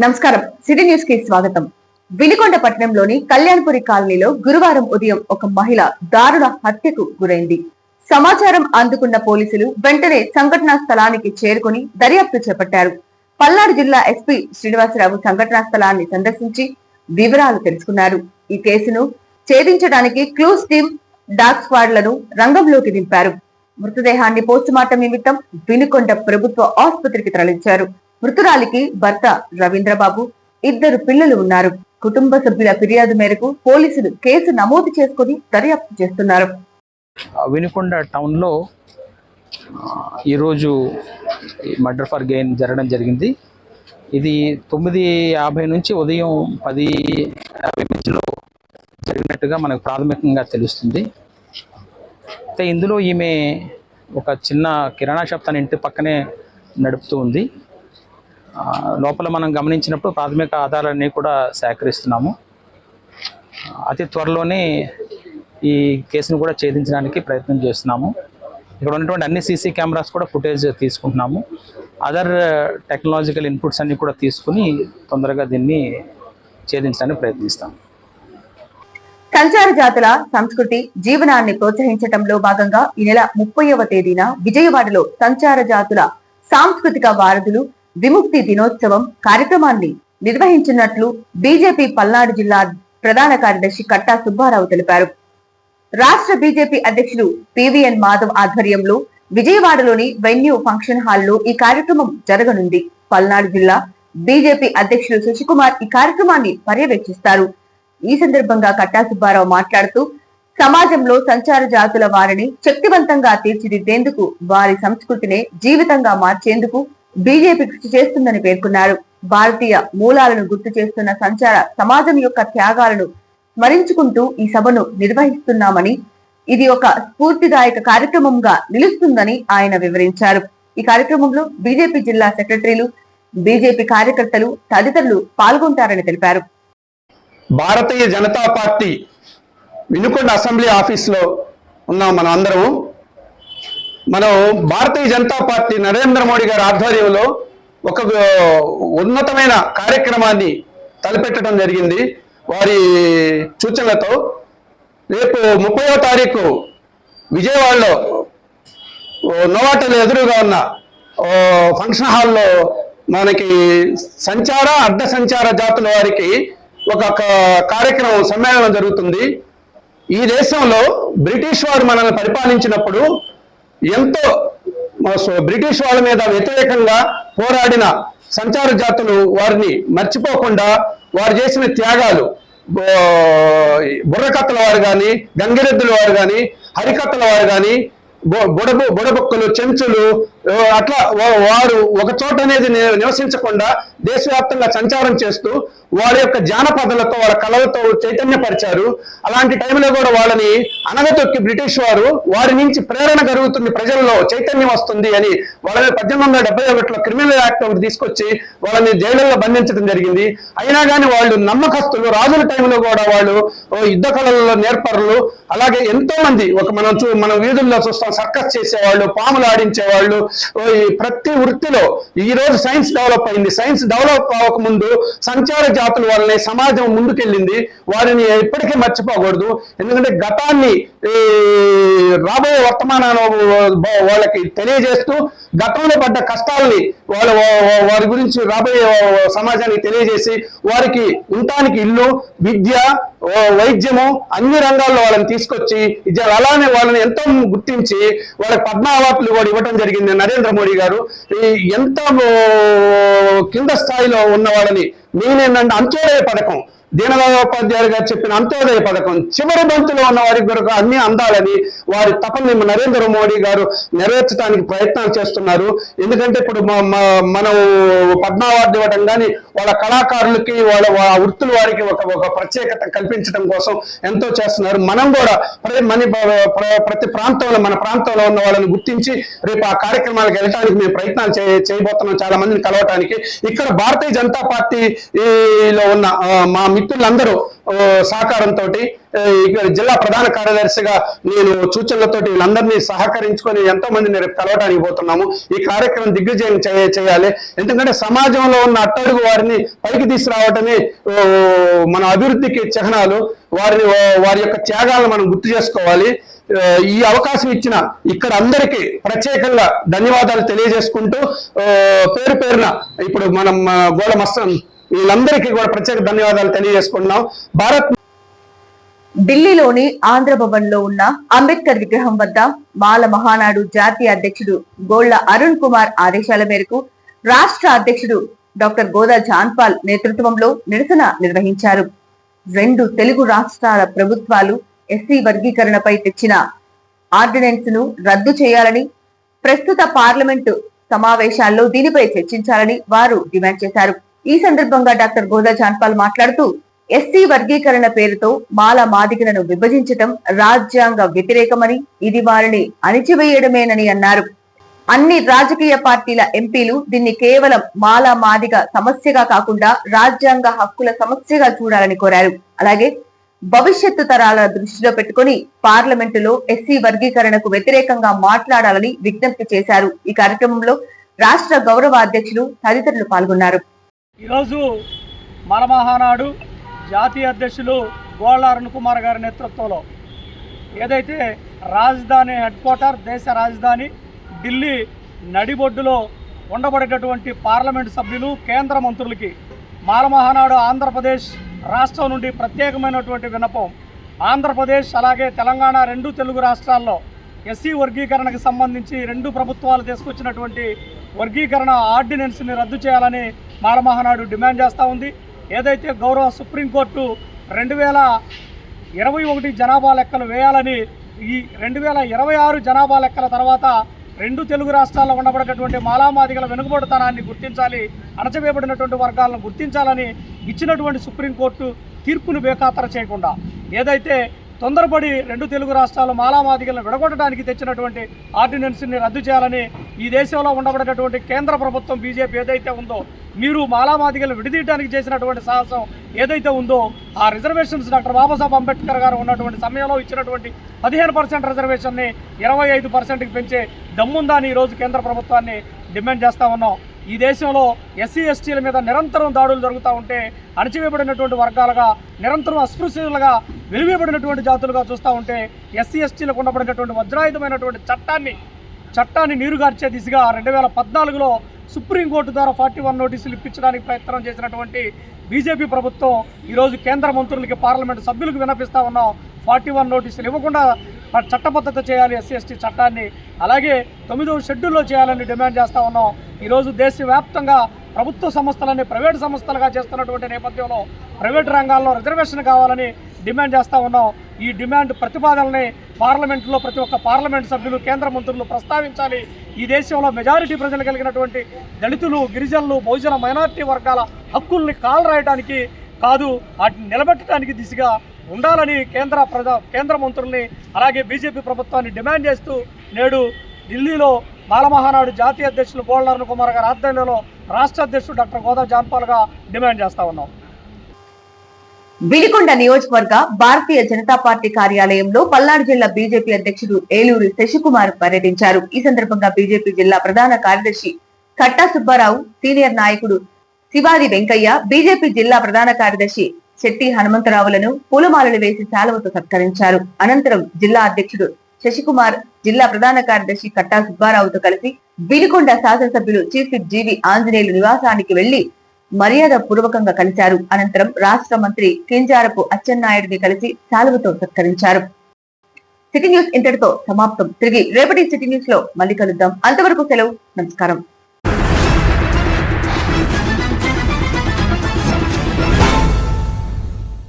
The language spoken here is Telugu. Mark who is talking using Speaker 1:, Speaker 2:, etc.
Speaker 1: నమస్కారం. సిటీ న్యూస్ కి స్వాగతం. వినుకొండ పట్టణంలోని కళ్యాణపురి కాలనీలో గురువారం ఉదయం ఒక మహిళ దారుణ హత్యకు గురైంది. సమాచారం అందుకున్న పోలీసులు వెంటనే సంఘటనా స్థలానికి చేరుకుని దర్యాప్తు చేపట్టారు. పల్నాడు జిల్లా ఎస్పీ శ్రీనివాసరావు సంఘటనా స్థలాన్ని సందర్శించి వివరాలు తెలుసుకున్నారు. ఈ కేసును ఛేదించడానికి క్లూస్ టీమ్, డాగ్ స్క్వాడ్లను రంగంలోకి దింపారు. మృతదేహాన్ని పోస్టుమార్టం నిమిత్తం వినుకొండ ప్రభుత్వ ఆసుపత్రికి తరలించారు. మృతురాలికి భర్త రవీంద్రబాబు, 2 పిల్లలు ఉన్నారు. కుటుంబ సభ్యుల ఫిర్యాదు మేరకు పోలీసులు కేసు నమోదు చేసుకుని దర్యాప్తు చేస్తున్నారు.
Speaker 2: వినుకొండ టౌన్ లో ఈరోజు మర్డర్ ఫర్ గెయిన్ జరగడం జరిగింది. ఇది 9:50 నుంచి ఉదయం 10:50 మధ్యలో జరిగినట్టుగా మనకు ప్రాథమికంగా తెలుస్తుంది. అయితే ఇందులో ఈమె ఒక చిన్న కిరాణా షాప్ తన ఇంటి పక్కనే నడుపుతూ ఉంది. లోపల మనం గమనించినప్పుడు ప్రాథమిక ఆధారాలన్నీ కూడా సేకరిస్తున్నాము. అతి త్వరలోనే ఈ కేసును కూడా ఛేదించడానికి ప్రయత్నం చేస్తున్నాము. ఇక్కడ ఉన్నటువంటి అన్ని సీసీ కెమెరాస్ కూడా ఫుటేజ్ తీసుకుంటున్నాము. అదర్ టెక్నాలజికల్ ఇన్పుట్స్ అన్ని కూడా తీసుకుని తొందరగా దీన్ని ఛేదించడానికి ప్రయత్నిస్తాము.
Speaker 1: సంచార జాతుల సంస్కృతి జీవనాన్ని ప్రోత్సహించడంలో భాగంగా ఈ నెల 30వ తేదీన విజయవాడలో సంచార జాతుల సాంస్కృతిక వారధులు విముక్తి దినోత్సవం కార్యక్రమాన్ని నిర్వహించినట్లు బీజేపీ పల్నాడు జిల్లా ప్రధాన కార్యదర్శి కట్టా సుబ్బారావు తెలిపారు. రాష్ట్ర బీజేపీ అధ్యక్షులు పివిఎన్ మాధవ్ ఆధ్వర్యంలో విజయవాడలోని వెన్యూ ఫంక్షన్ హాల్లో ఈ కార్యక్రమం జరగనుంది. పల్నాడు జిల్లా బీజేపీ అధ్యక్షులు శశికుమార్ ఈ కార్యక్రమాన్ని పర్యవేక్షిస్తారు. ఈ సందర్భంగా కట్టా సుబ్బారావు మాట్లాడుతూ సమాజంలో సంచార జాతుల వారిని శక్తివంతంగా తీర్చిదిద్దేందుకు, వారి సంస్కృతినే జీవితంగా మార్చేందుకు బీజేపీ కృషి చేస్తుందని పేర్కొన్నారు. భారతీయ మూలాలను గుర్తు చేస్తున్న సంచార సమాజం యొక్క త్యాగాలను స్మరించుకుంటూ ఈ సభను నిర్వహిస్తున్నామని, ఇది ఒక స్ఫూర్తిదాయక కార్యక్రమంగా నిలుస్తుందని ఆయన వివరించారు. ఈ కార్యక్రమంలో బీజేపీ జిల్లా సెక్రటరీలు, బీజేపీ కార్యకర్తలు తదితరులు పాల్గొంటారని తెలిపారు.
Speaker 3: భారతీయ జనతా పార్టీ వినుకొండ అసెంబ్లీ ఆఫీస్లో ఉన్నాం మనం అందరము. మనం భారతీయ జనతా పార్టీ నరేంద్ర మోడీ గారి ఆధ్వర్యంలో ఒక ఉన్నతమైన కార్యక్రమాన్ని తలపెట్టడం జరిగింది. వారి సూచనలతో రేపు 30వ తారీఖు విజయవాడలో నోవాటెల్ ఎదురుగా ఉన్న ఫంక్షన్ హాల్లో మనకి సంచార, అర్ధ సంచార జాతుల వారికి ఒక కార్యక్రమం, సమ్మేళనం జరుగుతుంది. ఈ దేశంలో బ్రిటిష్ వారు మనల్ని పరిపాలించినప్పుడు ఎంతో బ్రిటిష్ వాళ్ళ మీద వ్యతిరేకంగా పోరాడిన సంచార జాతులు వారిని మర్చిపోకుండా వారు చేసిన త్యాగాలు, బుర్రకత్తల వారు కానీ, గంగిరెద్దుల వారు కానీ, హరికత్తల వారు కానీ, బుడబుక్కలు, చెంచులు, అట్లా వారు ఒక చోట అనేది నివసించకుండా దేశవ్యాప్తంగా సంచారం చేస్తూ వాళ్ళ యొక్క జానపదాలతో, వాళ్ళ కళలతో చైతన్యపరిచారు. అలాంటి టైంలో కూడా వాళ్ళని అనగతొక్కి బ్రిటిష్ వారు వారి నుంచి ప్రేరణ కలుగుతుంది, ప్రజల్లో చైతన్యం వస్తుంది అని వాళ్ళని 1871లో క్రిమినల్ యాక్ట్ ఒకటి తీసుకొచ్చి వాళ్ళని జైలుల్లో బంధించడం జరిగింది. అయినా కానీ వాళ్ళు నమ్మకస్తులు. రాజుల టైంలో కూడా వాళ్ళు యుద్ధ కళలలో నేర్పరులు. అలాగే ఎంతో మంది మనం వీధుల్లో చూస్తాం, సర్కస్ చేసేవాళ్ళు, పాములు ఆడించేవాళ్ళు. ప్రతి వృత్తిలో ఈ రోజు సైన్స్ డెవలప్ అయింది. సైన్స్ డెవలప్ అవ్వకముందు సంచార జాతుల వల్లనే సమాజం ముందుకెళ్ళింది. వారిని ఎప్పటికీ మర్చిపోకూడదు. ఎందుకంటే గతాన్ని రాబోయే వర్తమానాలు వాళ్ళకి తెలియజేస్తూ, గతంలో పడ్డ కష్టాలని వారి గురించి రాబోయే సమాజానికి తెలియజేసి, వారికి ఉండటానికి ఇల్లు, విద్య, వైద్యము అన్ని రంగాల్లో వాళ్ళని తీసుకొచ్చి అలానే వాళ్ళని ఎంతో గుర్తించి వాళ్ళకి పద్మ అవార్డులు కూడా ఇవ్వడం జరిగింది నరేంద్ర మోడీ గారు. ఎంత కింద స్థాయిలో ఉన్న వాళ్ళని మెయిన్ ఏంటంటే అంత్యోదయ పథకం, దీనదయాళ్ ఉపాధ్యాయులు గారు చెప్పిన అంత్యోదయ పథకం చివరి బంతులో ఉన్న వారికి కొరకు అన్ని అందాలని వారి తపని నరేంద్ర మోడీ గారు నెరవేర్చడానికి ప్రయత్నాలు చేస్తున్నారు. ఎందుకంటే ఇప్పుడు మనం పద్మ అవార్డు ఇవ్వడం కానీ వాళ్ళ కళాకారులకి, వాళ్ళ వృత్తుల వారికి ఒక ప్రత్యేకత కల్పించడం కోసం ఎంతో చేస్తున్నారు. మనం కూడా ప్రతి ప్రాంతంలో, మన ప్రాంతంలో ఉన్న వాళ్ళని గుర్తించి రేపు ఆ కార్యక్రమాలకు వెళ్ళడానికి మేము ప్రయత్నాలు చేయబోతున్నాం, చాలా మందిని కలవటానికి. ఇక్కడ భారతీయ జనతా పార్టీలో ఉన్న మా మిత్రులందరూ సహకారంతో ఇక్కడ జిల్లా ప్రధాన కార్యదర్శిగా నేను సూచనలతోటి వీళ్ళందరినీ సహకరించుకొని ఎంతో మందిని రేపు కలవడానికి పోతున్నాము. ఈ కార్యక్రమం దిగ్విజయం చేయాలి. ఎందుకంటే సమాజంలో ఉన్న అట్టడుగు వారిని పైకి తీసుకురావటమే మన అభివృద్ధికి చిహ్నాలు. వారి యొక్క త్యాగాలను మనం గుర్తు చేసుకోవాలి. ఈ అవకాశం ఇచ్చిన ఇక్కడ అందరికీ ప్రత్యేకంగా ధన్యవాదాలు తెలియజేసుకుంటూ పేరు పేరున ఇప్పుడు మనం గోళ మస్తాన్ వీళ్ళందరికీ కూడా ప్రత్యేక ధన్యవాదాలు తెలియజేసుకుంటున్నాం.
Speaker 1: ఢిల్లీలోని ఆంధ్రభవన్ లో ఉన్న అంబేద్కర్ విగ్రహం వద్ద మాల మహానాడు జాతీయ అధ్యక్షుడు గోళ్ల అరుణ్ కుమార్ ఆదేశాల మేరకు రాష్ట్ర అధ్యక్షుడు డాక్టర్ గోదా జాన్పాల్ నేతృత్వంలో నిరసన నిర్వహించారు. 2 తెలుగు రాష్ట్రాల ప్రభుత్వాలు ఎస్సీ వర్గీకరణపై తెచ్చిన ఆర్డినెన్స్ ను రద్దు చేయాలని, ప్రస్తుత పార్లమెంటు సమావేశాల్లో దీనిపై చర్చించాలని వారు డిమాండ్ చేశారు. ఈ సందర్భంగా డాక్టర్ గోదా జాన్పాల్ మాట్లాడుతూ ఎస్సీ వర్గీకరణ పేరుతో మాల మాదిగలను విభజించటం రాజ్యాంగ వ్యతిరేకమని, ఇది వారిని అణిచివేయడమేనని అన్నారు. అన్ని రాజకీయ పార్టీల ఎంపీలు దీన్ని కేవలం మాల మాదిగ సమస్యగా కాకుండా రాజ్యాంగ హక్కుల సమస్యగా చూడాలని కోరారు. అలాగే భవిష్యత్తు తరాల దృష్టిలో పెట్టుకుని పార్లమెంటులో ఎస్సీ వర్గీకరణకు వ్యతిరేకంగా మాట్లాడాలని విజ్ఞప్తి చేశారు. ఈ కార్యక్రమంలో రాష్ట్ర గౌరవ అధ్యక్షులు తదితరులు పాల్గొన్నారు.
Speaker 4: ఈరోజు మాల మహానాడు జాతీయ అధ్యక్షులు గోళ్ల అరుణ్ కుమార్ గారి నేతృత్వంలో ఏదైతే రాజధాని హెడ్ క్వార్టర్ దేశ రాజధాని ఢిల్లీ నడిబొడ్డులో ఉండబడేటటువంటి పార్లమెంటు సభ్యులు కేంద్ర మంత్రులకి మాల మహానాడు ఆంధ్రప్రదేశ్ రాష్ట్రం నుండి ప్రత్యేకమైనటువంటి విన్నపం. ఆంధ్రప్రదేశ్ అలాగే తెలంగాణ 2 తెలుగు రాష్ట్రాల్లో ఎస్సీ వర్గీకరణకు సంబంధించి 2 ప్రభుత్వాలు తీసుకొచ్చినటువంటి వర్గీకరణ ఆర్డినెన్స్ని రద్దు చేయాలని మాల మహానాడు డిమాండ్ చేస్తూ ఉంది. ఏదైతే గౌరవ సుప్రీంకోర్టు 2021 జనాభా లెక్కలు వేయాలని, ఈ 2026 జనాభా లెక్కల తర్వాత 2 తెలుగు రాష్ట్రాల్లో ఉండబడేటటువంటి మాలామాదిగల వెనుకబడుతనాన్ని గుర్తించాలి, అణచివేయబడినటువంటి వర్గాలను గుర్తించాలని ఇచ్చినటువంటి సుప్రీంకోర్టు తీర్పును బేఖాతరు చేయకుండా ఏదైతే తొందరపడి 2 తెలుగు రాష్ట్రాలు మాలామాదిగలను విడగొట్టడానికి తెచ్చినటువంటి ఆర్డినెన్స్ని రద్దు చేయాలని ఈ దేశంలో ఉండబడేటటువంటి కేంద్ర ప్రభుత్వం బీజేపీ ఏదైతే ఉందో, మీరు మాలామాదిగలను విడదీయడానికి చేసినటువంటి సాహసం ఏదైతే ఉందో, ఆ రిజర్వేషన్స్ డాక్టర్ బాబాసాహెబ్ అంబేద్కర్ గారు ఉన్నటువంటి సమయంలో ఇచ్చినటువంటి 15% రిజర్వేషన్ని 25%కి పెంచే దమ్ముందా అని ఈరోజు కేంద్ర ప్రభుత్వాన్ని డిమాండ్ చేస్తూ ఉన్నాం. ఈ దేశంలో ఎస్సీ ఎస్టీల మీద నిరంతరం దాడులు జరుగుతూ ఉంటే అణచివేయబడినటువంటి వర్గాలుగా, నిరంతరం అస్పృశ్యులుగా వెలివేయబడినటువంటి జాతులుగా చూస్తూ ఉంటే ఎస్సీ ఎస్టీలకు ఉండబడినటువంటి వజ్రాయుధమైనటువంటి చట్టాన్ని నీరుగార్చే దిశగా 2014లో సుప్రీంకోర్టు ద్వారా 41 నోటీసులు ఇప్పించడానికి ప్రయత్నం చేసినటువంటి బీజేపీ ప్రభుత్వం ఈరోజు కేంద్ర మంత్రులకి పార్లమెంటు సభ్యులకు విన్నపిస్తూ ఉన్నాం. 41 నోటీసులు ఇవ్వకుండా చట్టబద్ధత చేయాలి ఎస్సీ ఎస్టీ చట్టాన్ని, అలాగే 9వ షెడ్యూల్లో చేయాలని డిమాండ్ చేస్తూ ఉన్నాం. ఈరోజు దేశవ్యాప్తంగా ప్రభుత్వ సంస్థలన్నీ ప్రైవేటు సంస్థలుగా చేస్తున్నటువంటి నేపథ్యంలో ప్రైవేటు రంగాల్లో రిజర్వేషన్ కావాలని డిమాండ్ చేస్తూ ఉన్నాం. ఈ డిమాండ్ ప్రతిపాదనని పార్లమెంటులో ప్రతి ఒక్క పార్లమెంటు సభ్యులు, కేంద్ర మంత్రులు ప్రస్తావించాలి. ఈ దేశంలో మెజారిటీ ప్రజలు కలిగినటువంటి దళితులు, గిరిజనులు, బహుజన మైనారిటీ వర్గాల హక్కుల్ని కాలరాయడానికి కాదు, వాటిని నిలబెట్టడానికి దిశగా ఉండాలని కేంద్ర మంత్రుల్ని అలాగే బీజేపీ ప్రభుత్వాన్ని డిమాండ్ చేస్తూ నేడు ఢిల్లీలో మాల మహానాడు జాతీయ అధ్యక్షులు గోళ్ల అరుణ్ కుమార్ గారి ఆధ్వర్యంలో రాష్ట్ర అధ్యక్షుడు డాక్టర్ గోదా జాన్పాల్గా డిమాండ్ చేస్తా ఉన్నాం.
Speaker 1: వినుకొండ నియోజకవర్గ భారతీయ జనతా పార్టీ కార్యాలయంలో పల్నాడు జిల్లా బీజేపీ అధ్యక్షుడు ఏలూరి శశికుమార్ పర్యటించారు. ఈ సందర్భంగా బీజేపీ జిల్లా ప్రధాన కార్యదర్శి కట్టా సుబ్బారావు, సీనియర్ నాయకుడు శివాది వెంకయ్య, బీజేపీ జిల్లా ప్రధాన కార్యదర్శి శెట్టి హనుమంతరావులను పూలమాలలు వేసి శాలువతో సత్కరించారు. అనంతరం జిల్లా అధ్యక్షుడు శశికుమార్ జిల్లా ప్రధాన కార్యదర్శి కట్టా సుబ్బారావుతో కలిసి వినుకొండ శాసనసభ్యులు చీఫ్ విప్ జీవి ఆంజనేయులు నివాసానికి వెళ్లి మర్యాద పూర్వకంగా కలిశారు. అనంతరం రాష్ట్ర మంత్రి కింజారపు అచ్చెన్నాయుడిని కలిసి శాలువతో సత్కరించారు. సిటీ న్యూస్ ఇంతటితో సమాప్తం. తిరిగి రేపటి సిటీ న్యూస్ లో మళ్ళీ కలుద్దాం. అంతవరకు సెలవు. నమస్కారం.